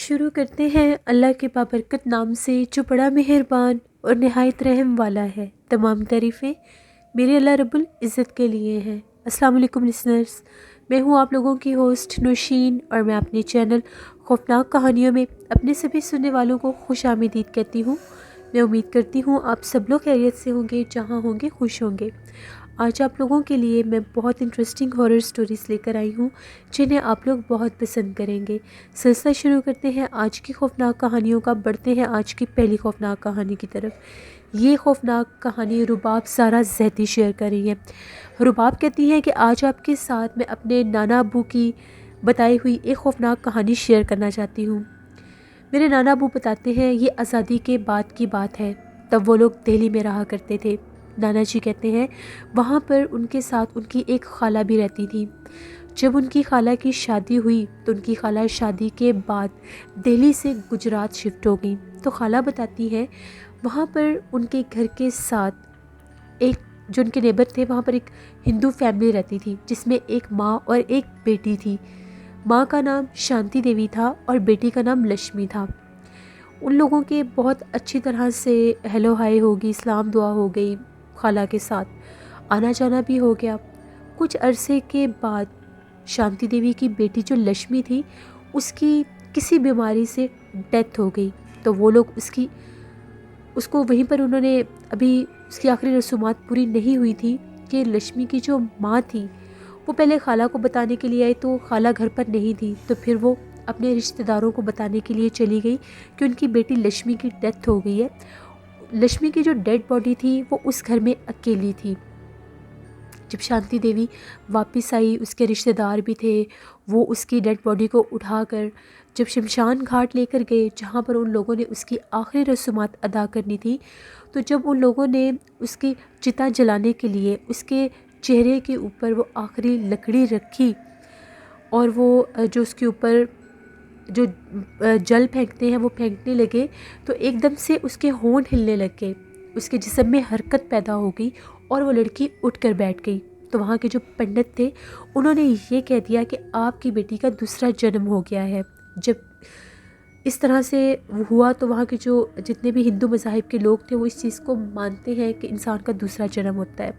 شروع کرتے ہیں اللہ کے بابرکت نام سے جو بڑا مہربان اور نہایت رحم والا ہے۔ تمام تعریفیں میرے اللہ رب العزت کے لیے ہیں۔ السلام علیکم لسنرز، میں ہوں آپ لوگوں کی ہوسٹ نوشین، اور میں اپنے چینل خوفناک کہانیوں میں اپنے سبھی سننے والوں کو خوش آمدید کہتی ہوں۔ میں امید کرتی ہوں آپ سب لوگ خیریت سے ہوں گے، جہاں ہوں گے خوش ہوں گے۔ آج آپ لوگوں کے لیے میں بہت انٹرسٹنگ ہارر سٹوریز لے کر آئی ہوں جنہیں آپ لوگ بہت پسند کریں گے۔ سلسلہ شروع کرتے ہیں آج کی خوفناک کہانیوں کا، بڑھتے ہیں آج کی پہلی خوفناک کہانی کی طرف۔ یہ خوفناک کہانی رباب زارا زیدی شیئر کر رہی ہے۔ رباب کہتی ہے کہ آج آپ کے ساتھ میں اپنے نانا ابو کی بتائی ہوئی ایک خوفناک کہانی شیئر کرنا چاہتی ہوں۔ میرے نانا ابو بتاتے ہیں یہ آزادی کے بعد کی بات ہے، تب وہ لوگ دہلی میں رہا کرتے تھے۔ نانا جی کہتے ہیں وہاں پر ان کے ساتھ ان کی ایک خالہ بھی رہتی تھی۔ جب ان کی خالہ کی شادی ہوئی تو ان کی خالہ شادی کے بعد دہلی سے گجرات شفٹ ہو گئی۔ تو خالہ بتاتی ہے وہاں پر ان کے گھر کے ساتھ ایک جو ان کے نیبر تھے، وہاں پر ایک ہندو فیملی رہتی تھی جس میں ایک ماں اور ایک بیٹی تھی۔ ماں کا نام شانتی دیوی تھا اور بیٹی کا نام لکشمی تھا۔ ان لوگوں کے بہت اچھی طرح سے ہیلو ہائی ہو گئی، سلام دعا ہو گئی، خالہ کے ساتھ آنا جانا بھی ہو گیا۔ کچھ عرصے کے بعد شانتی دیوی کی بیٹی جو لکشمی تھی، اس کی کسی بیماری سے ڈیتھ ہو گئی۔ تو وہ لوگ اس کو وہیں پر انہوں نے، ابھی اس کی آخری رسومات پوری نہیں ہوئی تھی کہ لکشمی کی جو ماں تھی وہ پہلے خالہ کو بتانے کے لیے آئی، تو خالہ گھر پر نہیں تھی، تو پھر وہ اپنے رشتہ داروں کو بتانے کے لیے چلی گئی کہ ان کی بیٹی لکشمی کی ڈیتھ ہو گئی ہے۔ لکشمی کی جو ڈیڈ باڈی تھی وہ اس گھر میں اکیلی تھی۔ جب شانتی دیوی واپس آئی، اس کے رشتہ دار بھی تھے، وہ اس کی ڈیڈ باڈی کو اٹھا کر جب شمشان گھاٹ لے کر گئے جہاں پر ان لوگوں نے اس کی آخری رسومات ادا کرنی تھی، تو جب ان لوگوں نے اس کی چتا جلانے کے لیے اس کے چہرے کے اوپر وہ آخری لکڑی رکھی اور وہ جو اس کے اوپر جو جل پھینکتے ہیں وہ پھینکنے لگے، تو ایک دم سے اس کے ہونٹ ہلنے لگ گئے، اس کے جسم میں حرکت پیدا ہو گئی اور وہ لڑکی اٹھ کر بیٹھ گئی۔ تو وہاں کے جو پنڈت تھے انہوں نے یہ کہہ دیا کہ آپ کی بیٹی کا دوسرا جنم ہو گیا ہے۔ جب اس طرح سے ہوا تو وہاں کے جو جتنے بھی ہندو مذاہب کے لوگ تھے وہ اس چیز کو مانتے ہیں کہ انسان کا دوسرا جنم ہوتا ہے۔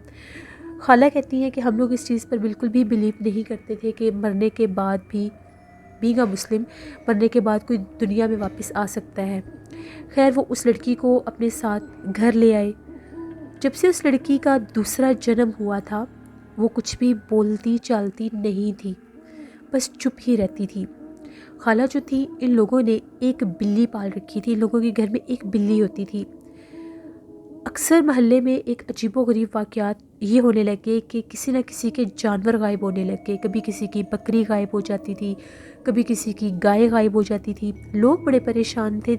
خالہ کہتی ہیں کہ ہم لوگ اس چیز پر بالکل بھی بلیو نہیں کرتے تھے کہ مرنے کے بعد بھی، بینگ اے مسلم، مرنے کے بعد کوئی دنیا میں واپس آ سکتا ہے۔ خیر وہ اس لڑکی کو اپنے ساتھ گھر لے آئے۔ جب سے اس لڑکی کا دوسرا جنم ہوا تھا وہ کچھ بھی بولتی چالتی نہیں تھی، بس چپ ہی رہتی تھی۔ خالہ جو تھی، ان لوگوں نے ایک بلی پال رکھی تھی، ان لوگوں کے گھر میں ایک بلی ہوتی تھی۔ اکثر محلے میں ایک عجیب و غریب واقعات یہ ہونے لگے کہ کسی نہ کسی کے جانور غائب ہونے لگے، کبھی کسی کی بکری غائب ہو جاتی تھی، کبھی کسی کی گائے غائب ہو جاتی تھی۔ لوگ بڑے پریشان تھے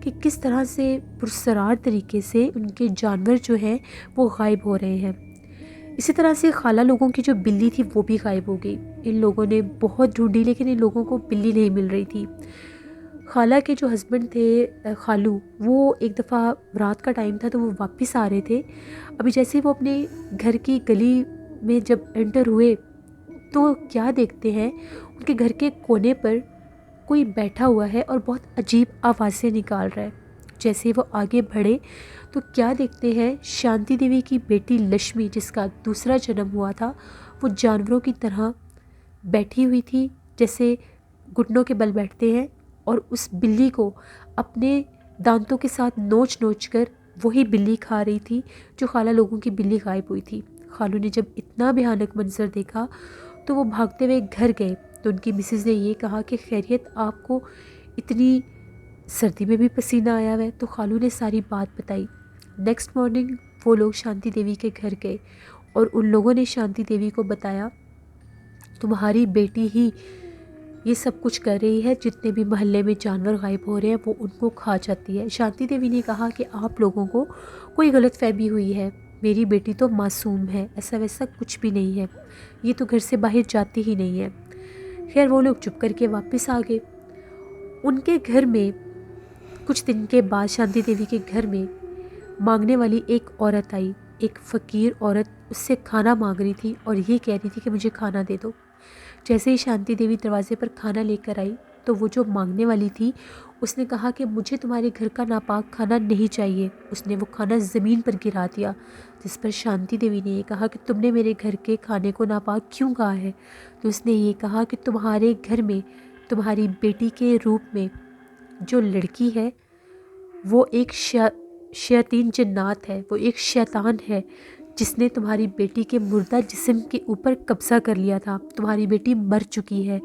کہ کس طرح سے پرسرار طریقے سے ان کے جانور جو ہیں وہ غائب ہو رہے ہیں۔ اسی طرح سے خالہ لوگوں کی جو بلی تھی وہ بھی غائب ہو گئی۔ ان لوگوں نے بہت ڈھونڈی لیکن ان لوگوں کو بلی نہیں مل رہی تھی۔ خالہ کے جو ہسبینڈ تھے خالو، وہ ایک دفعہ رات کا ٹائم تھا تو وہ واپس آ رہے تھے۔ ابھی جیسے وہ اپنے گھر کی گلی میں جب انٹر ہوئے تو کیا دیکھتے ہیں، ان کے گھر کے کونے پر کوئی بیٹھا ہوا ہے اور بہت عجیب آوازیں نکال رہا ہے۔ جیسے وہ آگے بڑھے تو کیا دیکھتے ہیں، شانتی دیوی کی بیٹی لکشمی جس کا دوسرا جنم ہوا تھا وہ جانوروں کی طرح بیٹھی ہوئی تھی، جیسے گھٹنوں کے بل بیٹھتے ہیں، اور اس بلی کو اپنے دانتوں کے ساتھ نوچ نوچ کر وہی بلی کھا رہی تھی جو خالہ لوگوں کی بلی غائب ہوئی تھی۔ خالو نے جب اتنا بھیانک منظر دیکھا تو وہ بھاگتے ہوئے گھر گئے، تو ان کی مسز نے یہ کہا کہ خیریت، آپ کو اتنی سردی میں بھی پسینہ آیا ہوا ہے؟ تو خالو نے ساری بات بتائی۔ نیکسٹ مارننگ وہ لوگ شانتی دیوی کے گھر گئے اور ان لوگوں نے شانتی دیوی کو بتایا تمہاری بیٹی ہی یہ سب کچھ کر رہی ہے، جتنے بھی محلے میں جانور غائب ہو رہے ہیں وہ ان کو کھا جاتی ہے۔ شانتی دیوی نے کہا کہ آپ لوگوں کو کوئی غلط فہمی ہوئی ہے، میری بیٹی تو معصوم ہے، ایسا ویسا کچھ بھی نہیں ہے، یہ تو گھر سے باہر جاتی ہی نہیں ہے۔ خیر وہ لوگ چپ کر کے واپس آ گئے۔ ان کے گھر میں کچھ دن کے بعد شانتی دیوی کے گھر میں مانگنے والی ایک عورت آئی، ایک فقیر عورت اس سے کھانا مانگ رہی تھی اور یہ کہہ رہی تھی کہ مجھے کھانا دے دو۔ جیسے ہی شانتی دیوی دروازے پر کھانا لے کر آئی تو وہ جو مانگنے والی تھی اس نے کہا کہ مجھے تمہارے گھر کا ناپاک کھانا نہیں چاہیے۔ اس نے وہ کھانا زمین پر گرا دیا، جس پر شانتی دیوی نے یہ کہا کہ تم نے میرے گھر کے کھانے کو ناپاک کیوں کہا ہے؟ تو اس نے یہ کہا کہ تمہارے گھر میں تمہاری بیٹی کے روپ میں جو لڑکی ہے وہ ایک شیاطین جنات ہے، وہ ایک شیطان ہے جس نے تمہاری بیٹی کے مردہ جسم کے اوپر قبضہ کر لیا تھا۔ تمہاری بیٹی مر چکی ہے،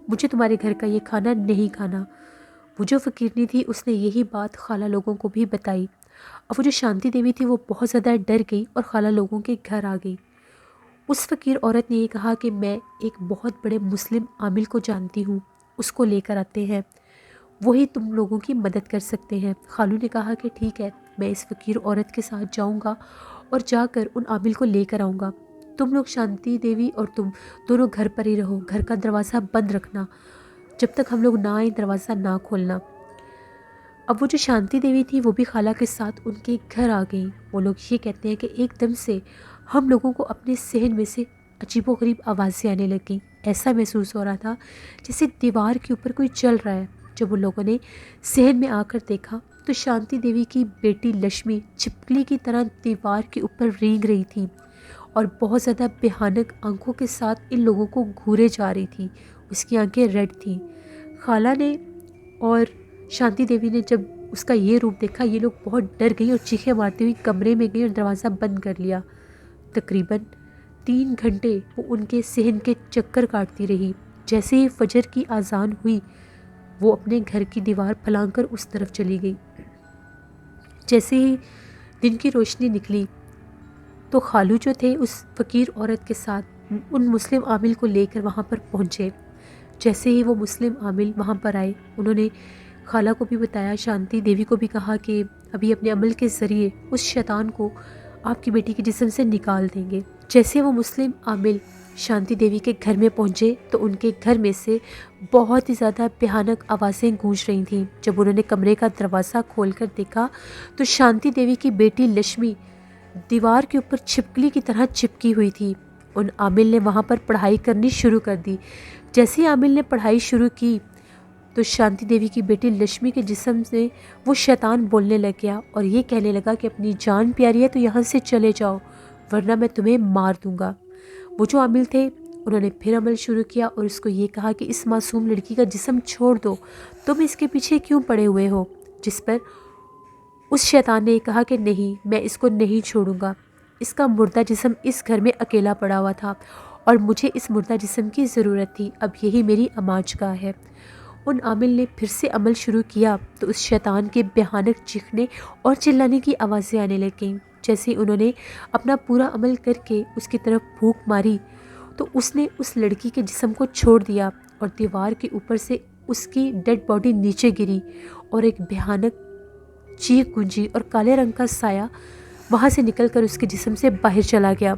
مجھے تمہارے گھر کا یہ کھانا نہیں کھانا۔ وہ جو فقیرنی تھی اس نے یہی بات خالہ لوگوں کو بھی بتائی، اور وہ جو شانتی دیوی تھی وہ بہت زیادہ ڈر گئی اور خالہ لوگوں کے گھر آ گئی۔ اس فقیر عورت نے یہ کہا کہ میں ایک بہت بڑے مسلم عامل کو جانتی ہوں، اس کو لے کر آتے ہیں، وہی تم لوگوں کی مدد کر سکتے ہیں۔ خالو نے کہا کہ ٹھیک ہے، میں اس فقیر عورت کے ساتھ جاؤں گا اور جا کر ان عامل کو لے کر آؤں گا۔ تم لوگ شانتی دیوی اور تم دونوں گھر پر ہی رہو، گھر کا دروازہ بند رکھنا، جب تک ہم لوگ نہ آئیں دروازہ نہ کھولنا۔ اب وہ جو شانتی دیوی تھی وہ بھی خالہ کے ساتھ ان کے گھر آ گئیں۔ وہ لوگ یہ کہتے ہیں کہ ایک دم سے ہم لوگوں کو اپنے صحن میں سے عجیب و غریب آوازیں آنے لگیں۔ ایسا محسوس ہو رہا تھا جیسے دیوار کے اوپر کوئی چل رہا ہے۔ جب ان لوگوں نے صحن میں آ کر دیکھا تو شانتی دیوی کی بیٹی لکشمی چھپکلی کی طرح دیوار کے اوپر رینگ رہی تھی اور بہت زیادہ بھیانک آنکھوں کے ساتھ ان لوگوں کو گھورے جا رہی تھی۔ اس کی آنکھیں ریڈ تھیں۔ خالہ نے اور شانتی دیوی نے جب اس کا یہ روپ دیکھا، یہ لوگ بہت ڈر گئی اور چیخیں مارتی ہوئی کمرے میں گئی اور دروازہ بند کر لیا۔ تقریباً 3 گھنٹے وہ ان کے صحن کے چکر کاٹتی رہی۔ جیسے ہی فجر کی اذان ہوئی وہ اپنے گھر کی دیوار پھلانگ کر اس طرف چلی گئی۔ جیسے ہی دن کی روشنی نکلی تو خالو جو تھے اس فقیر عورت کے ساتھ ان مسلم عامل کو لے کر وہاں پر پہنچے۔ جیسے ہی وہ مسلم عامل وہاں پر آئے انہوں نے خالہ کو بھی بتایا، شانتی دیوی کو بھی کہا کہ ابھی اپنے عمل کے ذریعے اس شیطان کو آپ کی بیٹی کے جسم سے نکال دیں گے۔ جیسے وہ مسلم عامل شانتی دیوی کے گھر میں پہنچے تو ان کے گھر میں سے بہت ہی زیادہ بھیانک آوازیں گونج رہی تھیں۔ جب انہوں نے کمرے کا دروازہ کھول کر دیکھا تو شانتی دیوی کی بیٹی لکشمی دیوار کے اوپر چھپکلی کی طرح چپکی ہوئی تھی۔ ان عامل نے وہاں پر پڑھائی کرنی شروع کر دی۔ جیسے ہی عامل نے پڑھائی شروع کی تو شانتی دیوی کی بیٹی لکشمی کے جسم سے وہ شیطان بولنے لگ گیا اور یہ کہنے لگا کہ اپنی جان پیاری ہے تو یہاں سے چلے جاؤ ورنہ میں تمہیں مار دوں گا۔ وہ جو عامل تھے انہوں نے پھر عمل شروع کیا اور اس کو یہ کہا کہ اس معصوم لڑکی کا جسم چھوڑ دو، تم اس کے پیچھے کیوں پڑے ہوئے ہو؟ جس پر اس شیطان نے کہا کہ نہیں، میں اس کو نہیں چھوڑوں گا، اس کا مردہ جسم اس گھر میں اکیلا پڑا ہوا تھا اور مجھے اس مردہ جسم کی ضرورت تھی، اب یہی میری اماج گاہ ہے۔ ان عامل نے پھر سے عمل شروع کیا تو اس شیطان کے بھیانک چیخنے اور چلانے کی آوازیں آنے لگیں۔ جیسے انہوں نے اپنا پورا عمل کر کے اس کی طرف پھونک ماری تو اس نے اس لڑکی کے جسم کو چھوڑ دیا اور دیوار کے اوپر سے اس کی ڈیڈ باڈی نیچے گری اور ایک بھیانک چیخ گونجی اور کالے رنگ کا سایہ وہاں سے نکل کر اس کے جسم سے باہر چلا گیا۔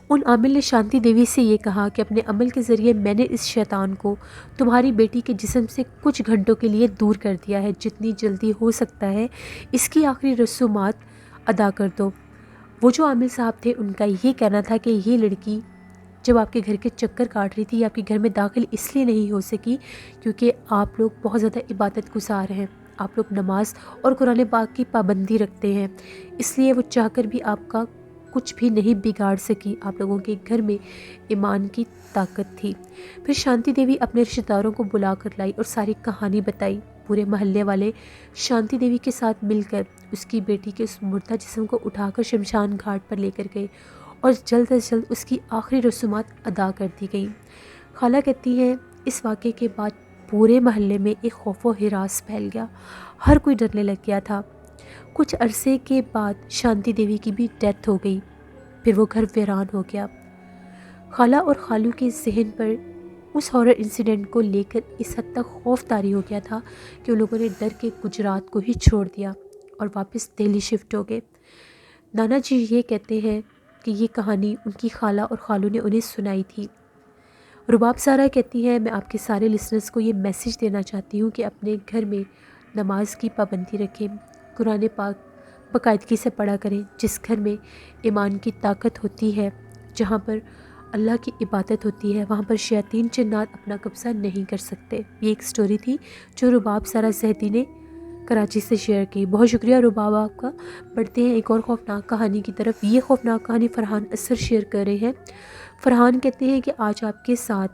ان عامل نے شانتی دیوی سے یہ کہا کہ اپنے عمل کے ذریعے میں نے اس شیطان کو تمہاری بیٹی کے جسم سے کچھ گھنٹوں کے لیے دور کر دیا ہے، جتنی جلدی ہو سکتا ہے اس کی آخری رسومات ادا کر دو۔ وہ جو عامل صاحب تھے ان کا یہ کہنا تھا کہ یہ لڑکی جب آپ کے گھر کے چکر کاٹ رہی تھی، آپ کے گھر میں داخل اس لیے نہیں ہو سکی کیونکہ آپ لوگ بہت زیادہ عبادت گزار ہیں، آپ لوگ نماز اور قرآن پاک کی پابندی رکھتے ہیں، اس لیے وہ چاہ کر بھی آپ کا کچھ بھی نہیں بگاڑ سکی۔ آپ لوگوں کے گھر میں ایمان کی طاقت تھی۔ پھر شانتی دیوی اپنے رشتہ داروں کو بلا کر لائی اور ساری کہانی بتائی۔ پورے محلے والے شانتی دیوی کے ساتھ مل کر اس کی بیٹی کے اس مردہ جسم کو اٹھا کر شمشان گھاٹ پر لے کر گئے اور جلد از جلد اس کی آخری رسومات ادا کر دی گئیں۔ خالہ کہتی ہیں اس واقعے کے بعد پورے محلے میں ایک خوف و ہراس پھیل گیا، ہر کوئی ڈرنے لگ گیا تھا۔ کچھ عرصے کے بعد شانتی دیوی کی بھی ڈیتھ ہو گئی، پھر وہ گھر ویران ہو گیا۔ خالہ اور خالو کے ذہن پر اس ہارر انسیڈنٹ کو لے کر اس حد تک خوف طاری ہو گیا تھا کہ ان لوگوں نے ڈر کے گجرات کو ہی چھوڑ دیا اور واپس دہلی شفٹ ہو گئے۔ نانا جی یہ کہتے ہیں کہ یہ کہانی ان کی خالہ اور خالو نے انہیں سنائی تھی۔ رباب سارہ کہتی ہیں میں آپ کے سارے لسنرز کو یہ میسیج دینا چاہتی ہوں کہ اپنے گھر میں نماز کی پابندی رکھیں، قرآن پاک باقاعدگی سے پڑھا کریں۔ جس گھر میں ایمان کی طاقت ہوتی ہے، جہاں پر اللہ کی عبادت ہوتی ہے وہاں پر شیاطین جنات اپنا قبضہ نہیں کر سکتے۔ یہ ایک سٹوری تھی جو رباب سارا زہدی نے کراچی سے شیئر کی۔ بہت شکریہ رباب آپ کا۔ بڑھتے ہیں ایک اور خوفناک کہانی کی طرف۔ یہ خوفناک کہانی فرحان اثر شیئر کر رہے ہیں۔ فرحان کہتے ہیں کہ آج آپ کے ساتھ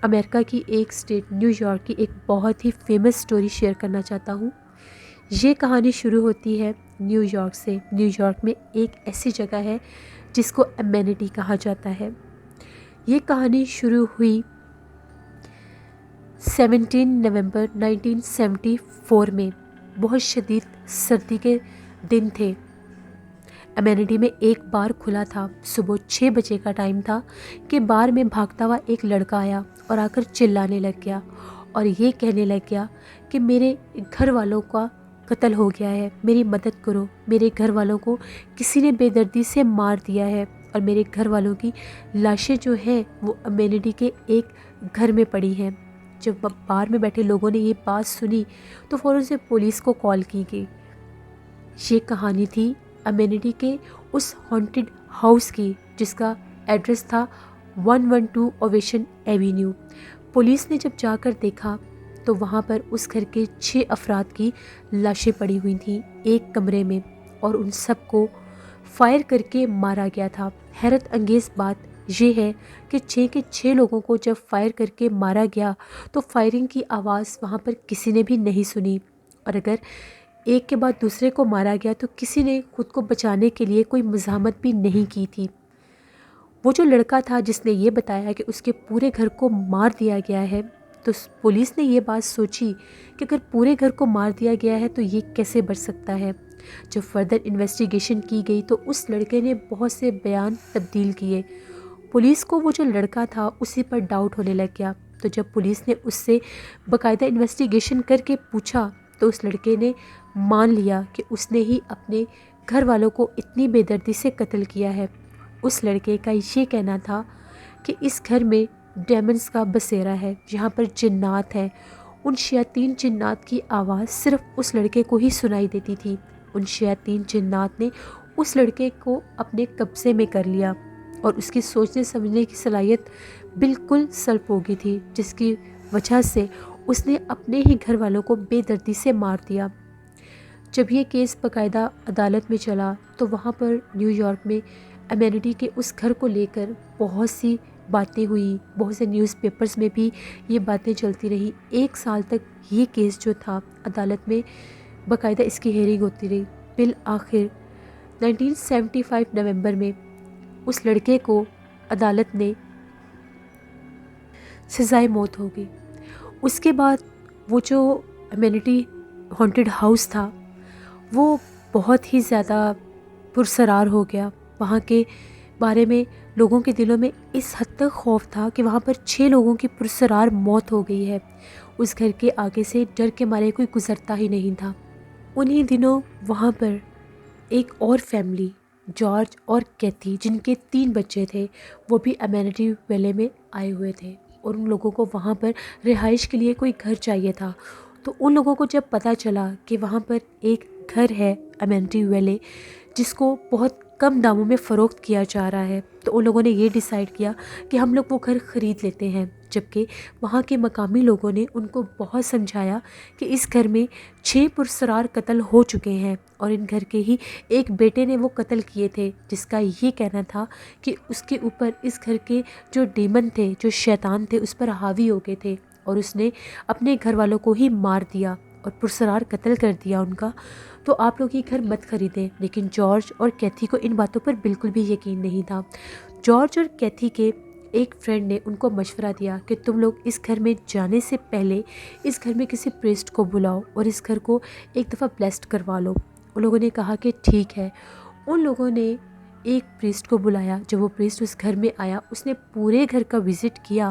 امریکہ کی ایک اسٹیٹ نیو یارک کی ایک بہت ہی فیمس سٹوری شیئر کرنا چاہتا ہوں۔ یہ کہانی شروع ہوتی ہے نیو یارک سے۔ نیو یارک میں ایک ایسی جگہ ہے جس کو امیونٹی کہا جاتا ہے۔ یہ کہانی شروع ہوئی 17 نومبر 1974 میں۔ بہت شدید سردی کے دن تھے۔ امیونٹی میں ایک بار کھلا تھا۔ صبح 6 بجے کا ٹائم تھا کہ بار میں بھاگتا ہوا ایک لڑکا آیا اور آ کر چلانے لگ گیا اور یہ کہنے لگ گیا کہ میرے گھر والوں کا قتل ہو گیا ہے، میری مدد کرو، میرے گھر والوں کو کسی نے بے دردی سے مار دیا ہے اور میرے گھر والوں کی لاشیں جو ہیں وہ امیونٹی کے ایک گھر میں پڑی ہیں۔ جب بار میں بیٹھے لوگوں نے یہ بات سنی تو فوراً سے پولیس کو کال کی گئی۔ یہ کہانی تھی امیونٹی کے اس ہانٹڈ ہاؤس کی جس کا ایڈریس تھا 112 اویشن ایوینیو۔ پولیس نے جب جا کر دیکھا تو وہاں پر اس گھر کے 6 افراد کی لاشیں پڑی ہوئی تھیں ایک کمرے میں، اور ان سب کو فائر کر کے مارا گیا تھا۔ حیرت انگیز بات یہ ہے کہ 6 کے 6 لوگوں کو جب فائر کر کے مارا گیا تو فائرنگ کی آواز وہاں پر کسی نے بھی نہیں سنی، اور اگر ایک کے بعد دوسرے کو مارا گیا تو کسی نے خود کو بچانے کے لیے کوئی مزاحمت بھی نہیں کی تھی۔ وہ جو لڑکا تھا جس نے یہ بتایا کہ اس کے پورے گھر کو مار دیا گیا ہے، تو پولیس نے یہ بات سوچی کہ اگر پورے گھر کو مار دیا گیا ہے تو یہ کیسے بچ سکتا ہے۔ جب فردر انویسٹیگیشن کی گئی تو اس لڑکے نے بہت سے بیان تبدیل کیے۔ پولیس کو وہ جو لڑکا تھا اسی پر ڈاؤٹ ہونے لگ گیا، تو جب پولیس نے اس سے باقاعدہ انویسٹیگیشن کر کے پوچھا تو اس لڑکے نے مان لیا کہ اس نے ہی اپنے گھر والوں کو اتنی بے دردی سے قتل کیا ہے۔ اس لڑکے کا یہ کہنا تھا کہ اس گھر میں ڈیمنز کا بسیرا ہے، یہاں پر جنات ہیں۔ ان شیاطین جنات کی آواز صرف اس لڑکے کو ہی سنائی دیتی تھی۔ ان شیاطین جنات نے اس لڑکے کو اپنے قبضے میں کر لیا اور اس کی سوچنے سمجھنے کی صلاحیت بالکل سلب ہو گئی تھی، جس کی وجہ سے اس نے اپنے ہی گھر والوں کو بے دردی سے مار دیا۔ جب یہ کیس باقاعدہ عدالت میں چلا تو وہاں پر نیو یارک میں امیونٹی کے اس گھر کو لے کر بہت سی باتیں ہوئی، بہت سے نیوز پیپرز میں بھی یہ باتیں چلتی رہی۔ 1 سال تک یہ کیس جو تھا عدالت میں باقاعدہ اس کی ہیئرنگ ہوتی رہی۔ بالآخر 1975 نومبر میں اس لڑکے کو عدالت نے سزائے موت ہو گئی۔ اس کے بعد وہ جو امیونٹی ہانٹڈ ہاؤس تھا وہ بہت ہی زیادہ پرسرار ہو گیا۔ وہاں کے بارے میں لوگوں کے دلوں میں اس حد تک خوف تھا کہ وہاں پر 6 لوگوں کی پرسرار موت ہو گئی ہے۔ اس گھر کے آگے سے ڈر کے مارے کوئی گزرتا ہی نہیں تھا۔ انہی دنوں وہاں پر ایک اور فیملی، جارج اور کیتھی، جن کے 3 بچے تھے، وہ بھی امیونٹی ویلے میں آئے ہوئے تھے اور ان لوگوں کو وہاں پر رہائش کے لیے کوئی گھر چاہیے تھا۔ تو ان لوگوں کو جب پتہ چلا کہ وہاں پر ایک گھر ہے امیونٹی ویلے جس کو بہت کم داموں میں فروخت کیا جا رہا ہے، تو ان لوگوں نے یہ ڈیسائیڈ کیا کہ ہم لوگ وہ گھر خرید لیتے ہیں۔ جبکہ وہاں کے مقامی لوگوں نے ان کو بہت سمجھایا کہ اس گھر میں 6 پرسرار قتل ہو چکے ہیں اور ان گھر کے ہی ایک بیٹے نے وہ قتل کیے تھے، جس کا یہ کہنا تھا کہ اس کے اوپر اس گھر کے جو ڈیمن تھے، جو شیطان تھے، اس پر حاوی ہو گئے تھے اور اس نے اپنے گھر والوں کو ہی مار دیا اور پرسرار قتل کر دیا ان کا۔ تو آپ لوگ یہ گھر مت خریدیں۔ لیکن جارج اور کیتھی کو ان باتوں پر بالکل بھی یقین نہیں تھا۔ جارج اور کیتھی کے ایک فرینڈ نے ان کو مشورہ دیا کہ تم لوگ اس گھر میں جانے سے پہلے اس گھر میں کسی پریسٹ کو بلاؤ اور اس گھر کو ایک دفعہ بلیسڈ کروا لو۔ ان لوگوں نے کہا کہ ٹھیک ہے۔ ان لوگوں نے ایک پریسٹ کو بلایا۔ جب وہ پریسٹ اس گھر میں آیا، اس نے پورے گھر کا وزٹ کیا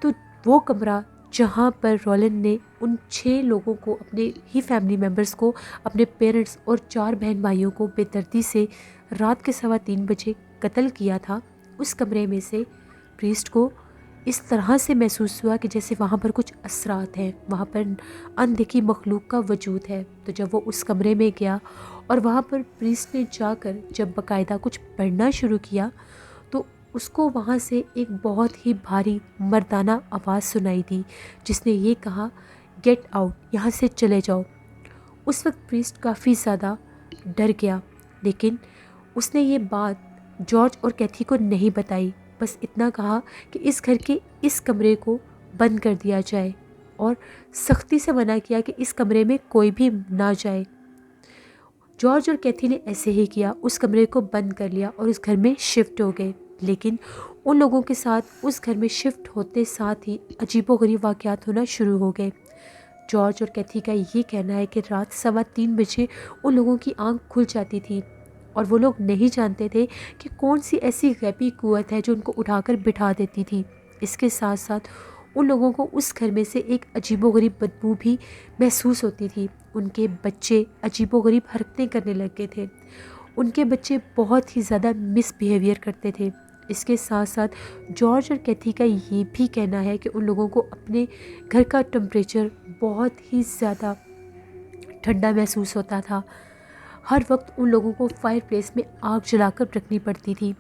تو وہ کمرہ جہاں پر رولن نے ان 6 لوگوں کو، اپنے ہی فیملی ممبرز کو، اپنے پیرنٹس اور 4 بہن بھائیوں کو بے دردی سے رات کے 3:15 بجے قتل کیا تھا، اس کمرے میں سے پریسٹ کو اس طرح سے محسوس ہوا کہ جیسے وہاں پر کچھ اثرات ہیں، وہاں پر اندیکھی مخلوق کا وجود ہے۔ تو جب وہ اس کمرے میں گیا اور وہاں پر پریسٹ نے جا کر جب باقاعدہ کچھ پڑھنا شروع کیا تو اس کو وہاں سے ایک بہت ہی بھاری مردانہ آواز سنائی دی جس نے یہ کہا، گیٹ آؤٹ، یہاں سے چلے جاؤ۔ اس وقت پریسٹ کافی زیادہ ڈر گیا، لیکن اس نے یہ بات جارج اور کیتھی کو نہیں بتائی، بس اتنا کہا کہ اس گھر کے اس کمرے کو بند کر دیا جائے اور سختی سے منع کیا کہ اس کمرے میں کوئی بھی نہ جائے۔ جارج اور کیتھی نے ایسے ہی کیا، اس کمرے کو بند کر لیا اور اس گھر میں شفٹ ہو گئے، لیکن ان لوگوں کے ساتھ اس گھر میں شفٹ ہوتے ساتھ ہی عجیب و غریب واقعات ہونا شروع ہو گئے۔ جارج اور کیتھی کا یہ کہنا ہے کہ رات 3:15 بجے ان لوگوں کی آنکھ کھل جاتی تھی اور وہ لوگ نہیں جانتے تھے کہ کون سی ایسی غیبی قوت ہے جو ان کو اٹھا کر بٹھا دیتی تھی۔ اس کے ساتھ ساتھ ان لوگوں کو اس گھر میں سے ایک عجیب و غریب بدبو بھی محسوس ہوتی تھی۔ ان کے بچے عجیب و غریب حرکتیں کرنے لگے تھے، ان کے بچے بہت ہی زیادہ مس بیہیویئر کرتے تھے۔ اس کے ساتھ ساتھ جارج اور کیتھی کا یہ بھی کہنا ہے کہ ان لوگوں کو اپنے گھر کا ٹمپریچر بہت ہی زیادہ ٹھنڈا محسوس ہوتا تھا۔ ہر وقت ان لوگوں کو فائر پلیس میں آگ جلا کر رکھنی پڑتی تھی۔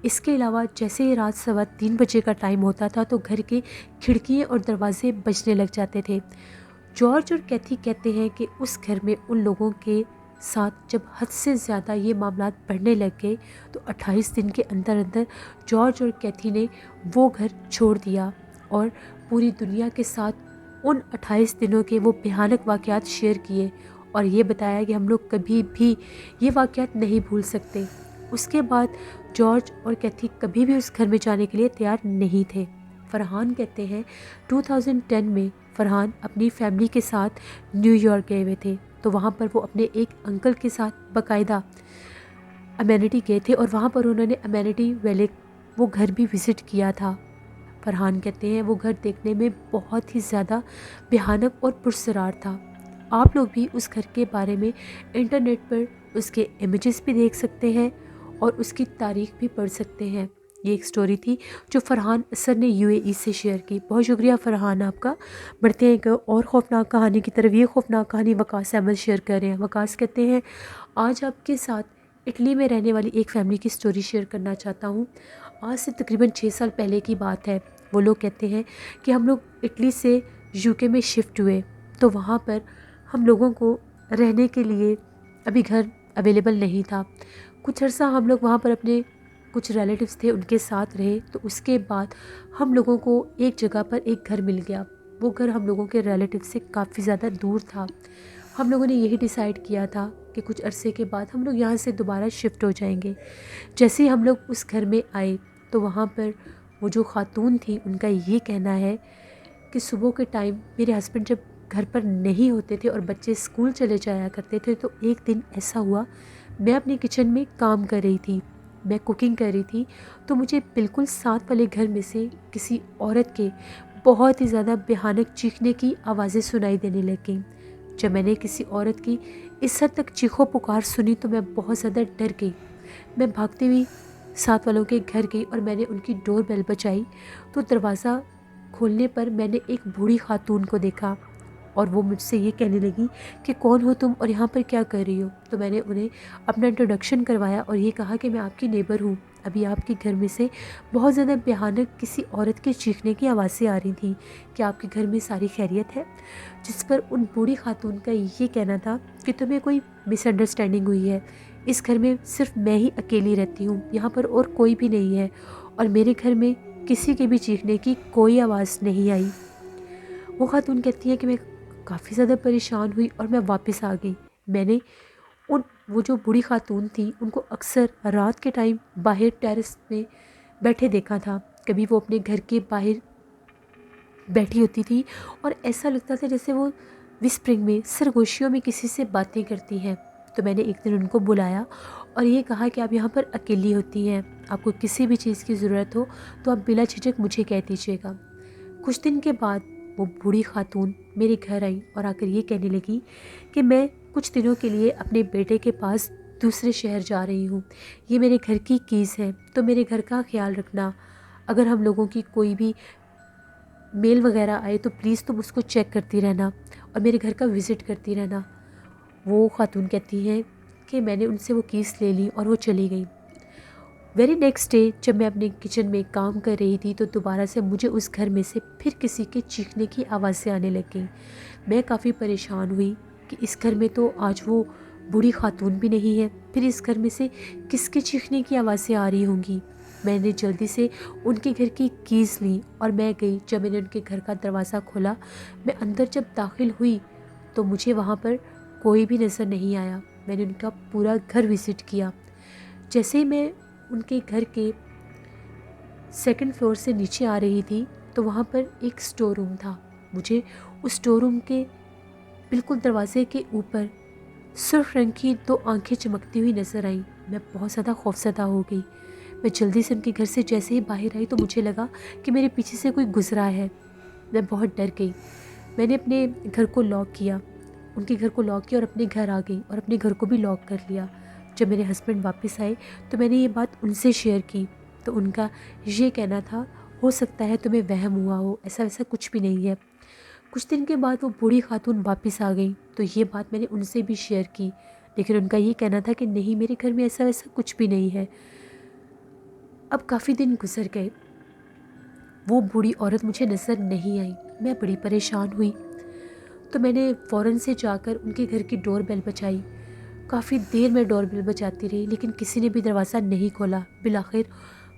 اس کے علاوہ جیسے ہی رات 3:15 بجے کا ٹائم ہوتا تھا تو گھر کے کھڑکیاں اور دروازے بجنے لگ جاتے تھے۔ جارج اور کیتھی کہتے ہیں کہ اس گھر میں ان لوگوں کے ساتھ جب حد سے زیادہ یہ معاملات بڑھنے لگ گئے تو 28 دن کے اندر اندر جارج اور کیتھی نے وہ گھر چھوڑ دیا اور پوری دنیا کے ساتھ ان 28 دنوں کے وہ بھیانک واقعات شیئر کیے اور یہ بتایا کہ ہم لوگ کبھی بھی یہ واقعات نہیں بھول سکتے۔ اس کے بعد جارج اور کیتھی کبھی بھی اس گھر میں جانے کے لیے تیار نہیں تھے۔ فرحان کہتے ہیں 2010 میں فرحان اپنی فیملی کے ساتھ نیو یارک گئے ہوئے تھے، تو وہاں پر وہ اپنے ایک انکل کے ساتھ باقاعدہ امیونٹی گئے تھے اور وہاں پر انہوں نے امیونٹی ویلے وہ گھر بھی وزٹ کیا تھا۔ فرحان کہتے ہیں وہ گھر دیکھنے میں بہت ہی زیادہ بھیانک اور پرسرار تھا۔ آپ لوگ بھی اس گھر کے بارے میں انٹرنیٹ پر اس کے امیجز بھی دیکھ سکتے ہیں اور اس کی تاریخ بھی پڑھ سکتے ہیں۔ یہ ایک سٹوری تھی جو فرحان اسر نے UAE سے شیئر کی۔ بہت شکریہ فرحان آپ کا۔ بڑھتے ہیں ایک اور خوفناک کہانی کی طرف۔ یہ خوفناک کہانی وقاص احمد شیئر کر رہے ہیں۔ وقاص کہتے ہیں آج آپ کے ساتھ اٹلی میں رہنے والی ایک فیملی کی سٹوری شیئر کرنا چاہتا ہوں۔ آج سے تقریباً 6 سال پہلے کی بات ہے۔ وہ لوگ کہتے ہیں کہ ہم لوگ اٹلی سے UK میں شفٹ ہوئے تو وہاں پر ہم لوگوں کو رہنے کے لیے ابھی گھر اویلیبل نہیں تھا۔ کچھ عرصہ ہم لوگ وہاں پر اپنے کچھ ریلیٹیوز تھے ان کے ساتھ رہے، تو اس کے بعد ہم لوگوں کو ایک جگہ پر ایک گھر مل گیا۔ وہ گھر ہم لوگوں کے ریلیٹیو سے کافی زیادہ دور تھا۔ ہم لوگوں نے یہی ڈیسائیڈ کیا تھا کہ کچھ عرصے کے بعد ہم لوگ یہاں سے دوبارہ شفٹ ہو جائیں گے۔ جیسے ہی ہم لوگ اس گھر میں آئے تو وہاں پر وہ جو خاتون تھی ان کا یہ کہنا ہے کہ صبح کے ٹائم میرے ہسبینڈ جب گھر پر نہیں ہوتے تھے اور بچے اسکول چلے جایا کرتے تھے تو ایک دن ایسا ہوا، میں اپنے کچن میں کام کر رہی تھی، میں کوکنگ کر رہی تھی، تو مجھے بالکل ساتھ والے گھر میں سے کسی عورت کے بہت ہی زیادہ بھیانک چیخنے کی آوازیں سنائی دینے لگ گئیں۔ جب میں نے کسی عورت کی اس حد تک چیخو پکار سنی تو میں بہت زیادہ ڈر گئی۔ میں بھاگتے ہوئی ساتھ والوں کے گھر گئی اور میں نے ان کی ڈور بیل بجائی تو دروازہ کھولنے پر میں نے ایک بوڑھی خاتون کو دیکھا اور وہ مجھ سے یہ کہنے لگی کہ کون ہو تم اور یہاں پر کیا کر رہی ہو؟ تو میں نے انہیں اپنا انٹروڈکشن کروایا اور یہ کہا کہ میں آپ کی نیبر ہوں، ابھی آپ کے گھر میں سے بہت زیادہ بھیانک کسی عورت کے چیخنے کی آوازیں آ رہی تھیں، کہ آپ کے گھر میں ساری خیریت ہے؟ جس پر ان بوڑھی خاتون کا یہ کہنا تھا کہ تمہیں کوئی مس انڈرسٹینڈنگ ہوئی ہے، اس گھر میں صرف میں ہی اکیلی رہتی ہوں، یہاں پر اور کوئی بھی نہیں ہے اور میرے گھر میں کسی کے بھی چیخنے کی کوئی آواز نہیں آئی۔ وہ خاتون کہتی ہے کہ میں کافی زیادہ پریشان ہوئی اور میں واپس آ گئی۔ میں نے وہ جو بوڑھی خاتون تھی ان کو اکثر رات کے ٹائم باہر ٹیرس میں بیٹھے دیکھا تھا، کبھی وہ اپنے گھر کے باہر بیٹھی ہوتی تھی اور ایسا لگتا تھا جیسے وہ وسپرنگ میں سرگوشیوں میں کسی سے باتیں کرتی ہیں۔ تو میں نے ایک دن ان کو بلایا اور یہ کہا کہ آپ یہاں پر اکیلی ہوتی ہیں، آپ کو کسی بھی چیز کی ضرورت ہو تو آپ بلا جھجک مجھے کہہ دیجیے گا۔ کچھ دن کے بعد وہ بوڑھی خاتون میرے گھر آئی اور آ کر یہ کہنے لگی کہ میں کچھ دنوں کے لیے اپنے بیٹے کے پاس دوسرے شہر جا رہی ہوں، یہ میرے گھر کی کیز ہے، تو میرے گھر کا خیال رکھنا، اگر ہم لوگوں کی کوئی بھی میل وغیرہ آئے تو پلیز تم اس کو چیک کرتی رہنا اور میرے گھر کا وزٹ کرتی رہنا۔ وہ خاتون کہتی ہیں کہ میں نے ان سے وہ کیس لے لی اور وہ چلی گئی۔ ویری نیکسٹ ڈے جب میں اپنے کچن میں کام کر رہی تھی تو دوبارہ سے مجھے اس گھر میں سے پھر کسی کے چیخنے کی آوازیں آنے لگ گئیں۔ میں کافی پریشان ہوئی کہ اس گھر میں تو آج وہ بوڑھی خاتون بھی نہیں ہے، پھر اس گھر میں سے کس کے چیخنے کی آوازیں آ رہی ہوں گی۔ میں نے جلدی سے ان کے گھر کی کیز لیں اور میں گئی۔ جب میں نے ان کے گھر کا دروازہ کھولا، میں اندر جب داخل ہوئی تو مجھے وہاں پر کوئی بھی نظر نہیں آیا۔ میں نے ان کا پورا گھر وزٹ کیا۔ جیسے ہی میں ان کے گھر کے سیکنڈ فلور سے نیچے آ رہی تھی تو وہاں پر ایک سٹور روم تھا۔ مجھے اس سٹور روم کے بالکل دروازے کے اوپر سرخ رنگ کی 2 آنکھیں چمکتی ہوئی نظر آئیں۔ میں بہت زیادہ خوفزدہ ہو گئی۔ میں جلدی سے ان کے گھر سے جیسے ہی باہر آئی تو مجھے لگا کہ میرے پیچھے سے کوئی گزرا ہے۔ میں بہت ڈر گئی۔ میں نے اپنے گھر کو لاک کیا، ان کے گھر کو لاک کیا اور اپنے گھر آ گئی اور اپنے گھر کو بھی لاک کر لیا۔ جب میرے ہسبینڈ واپس آئے تو میں نے یہ بات ان سے شیئر کی تو ان کا یہ کہنا تھا، ہو سکتا ہے تمہیں وہم ہوا ہو، ایسا ویسا کچھ بھی نہیں ہے۔ کچھ دن کے بعد وہ بوڑھی خاتون واپس آ گئی تو یہ بات میں نے ان سے بھی شیئر کی، لیکن ان کا یہ کہنا تھا کہ نہیں، میرے گھر میں ایسا ویسا کچھ بھی نہیں ہے۔ اب کافی دن گزر گئے، وہ بوڑھی عورت مجھے نظر نہیں آئی۔ میں بڑی پریشان ہوئی تو میں نے فوراً سے جا کر ان کے گھر کی ڈور بیل بجائی۔ کافی دیر میں ڈور بیل بجاتی رہی لیکن کسی نے بھی دروازہ نہیں کھولا۔ بالآخر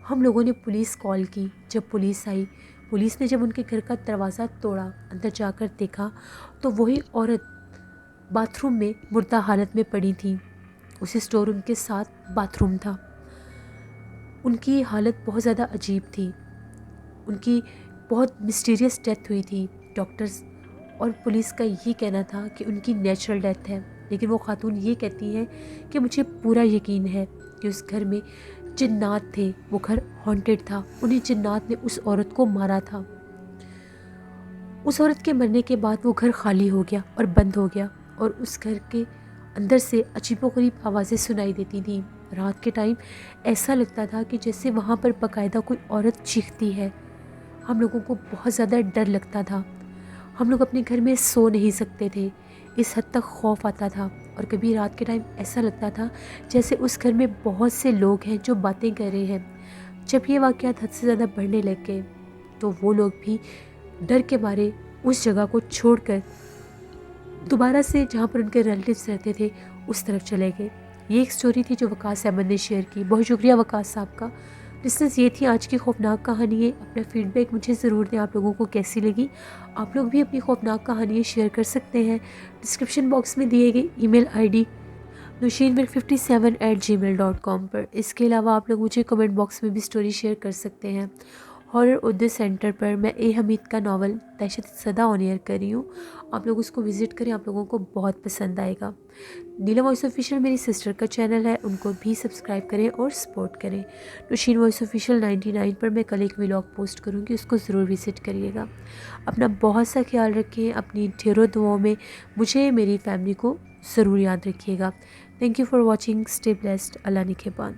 ہم لوگوں نے پولیس کال کی۔ جب پولیس آئی، پولیس نے جب ان کے گھر کا دروازہ توڑا، اندر جا کر دیکھا تو وہی عورت باتھ روم میں مردہ حالت میں پڑی تھی۔ اسی اسٹور روم کے ساتھ باتھ روم تھا۔ ان کی حالت بہت زیادہ عجیب تھی، ان کی بہت مسٹیریس ڈیتھ ہوئی تھی۔ ڈاکٹرز اور پولیس کا یہ کہنا تھا کہ ان کی نیچرل ڈیتھ ہے، لیکن وہ خاتون یہ کہتی ہے کہ مجھے پورا یقین ہے کہ اس گھر میں جنات تھے، وہ گھر ہانٹڈ تھا، انہیں جنات نے اس عورت کو مارا تھا۔ اس عورت کے مرنے کے بعد وہ گھر خالی ہو گیا اور بند ہو گیا اور اس گھر کے اندر سے عجیب و غریب آوازیں سنائی دیتی تھیں۔ رات کے ٹائم ایسا لگتا تھا کہ جیسے وہاں پر باقاعدہ کوئی عورت چیختی ہے۔ ہم لوگوں کو بہت زیادہ ڈر لگتا تھا، ہم لوگ اپنے گھر میں سو نہیں سکتے تھے، اس حد تک خوف آتا تھا۔ اور کبھی رات کے ٹائم ایسا لگتا تھا جیسے اس گھر میں بہت سے لوگ ہیں جو باتیں کر رہے ہیں۔ جب یہ واقعات حد سے زیادہ بڑھنے لگ گئے تو وہ لوگ بھی ڈر کے مارے اس جگہ کو چھوڑ کر دوبارہ سے جہاں پر ان کے ریلیٹیوز رہتے تھے اس طرف چلے گئے۔ یہ ایک سٹوری تھی جو وقاص احمد نے شیئر کی۔ بہت شکریہ وقاص صاحب کا۔ لسنرز، یہ تھی آج کی خوفناک کہانی ہے۔ اپنا فیڈ بیک مجھے ضرور دیں، آپ لوگوں کو کیسی لگی۔ آپ لوگ بھی اپنی خوفناک کہانیاں شیئر کر سکتے ہیں ڈسکرپشن باکس میں دیے گئے ای میل آئی ڈی nushinmir57@gmail.com پر۔ اس کے علاوہ آپ لوگ مجھے کمنٹ باکس میں بھی سٹوری شیئر کر سکتے ہیں۔ ہارر اردو سینٹر پر میں اے حمید کا ناول دہشت زدہ آن ایئر کر رہی ہوں، آپ لوگ اس کو وزٹ کریں، آپ لوگوں کو بہت پسند آئے گا۔ نیلم وائس آفیشیل میری سسٹر کا چینل ہے، ان کو بھی سبسکرائب کریں اور سپورٹ کریں۔ نوشین وائس آفیشیل 99 پر میں کل ایک ولاگ پوسٹ کروں گی، اس کو ضرور وزٹ کریے گا۔ اپنا بہت سا خیال رکھیں، اپنی ڈھیروں دعاؤں میں مجھے میری فیملی کو ضرور یاد رکھیے گا۔ Thank you for watching, stay blessed, اللہ نگہبان۔